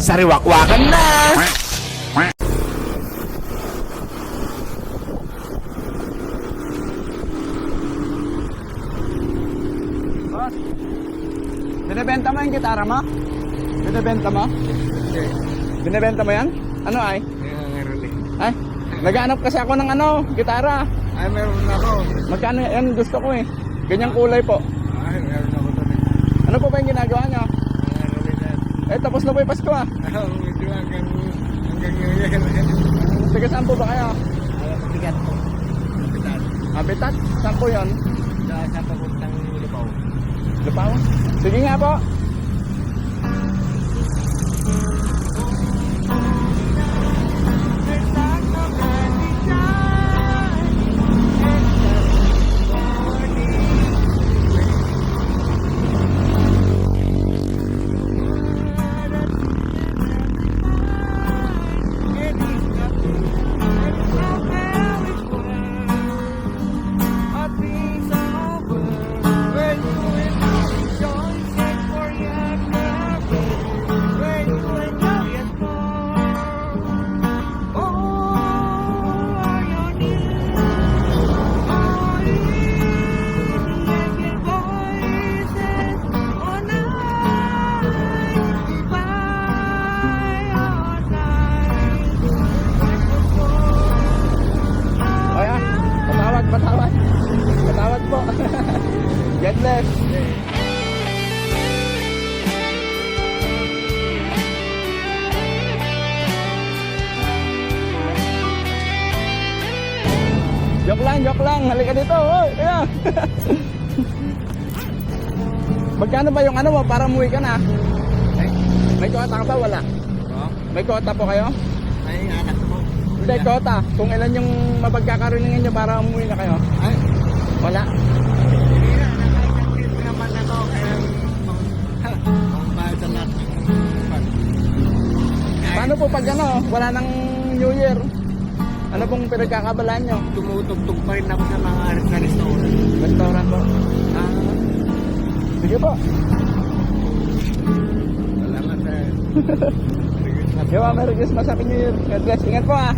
Sariwakwakan na! Boss, binibenta mo yung gitara mo? Binibenta mo? Binibenta mo yan? Ano ay? Meron eh. Ay, naghahanap kasi ako ng ano, gitara. Ay, meron ako. Magkano yan? Gusto ko eh. Ganyang kulay po. Ay, meron ako doon eh. Ano po ba yung ginagawa nyo? Meron din yan. Eh, tapos na po yung Pasko ah. Medyo hanggang New Year. Sige, saan po ba kayo? Bigat po. Bigat. Habitat? Saan po yun? Sa papuntang Lupaw. Lupaw? Sige nga po. Patawad po. God bless. Joke lang. Halika dito. Oy, kaya. Magkano ba yung ano mo para umuwi ka na? May kota ka ba? Wala. May kota po kayo? Ay, anak mo. Hindi, kota. Kung ilan yung mapagkakaroon nyo para umuwi na kayo? Ay, Wala. hindi na. Nakakakit naman ako. Kaya, pangbayad sa lahat. Paano po pag ano, wala nang New Year? Ano pong pinagkakabalaan nyo? Tumutugtog pa rin ako sa mga restaurant. Restaurant po? Ah, sige po. Salamat eh. Merry Christmas, Happy New Year. God bless. Ingat po ah.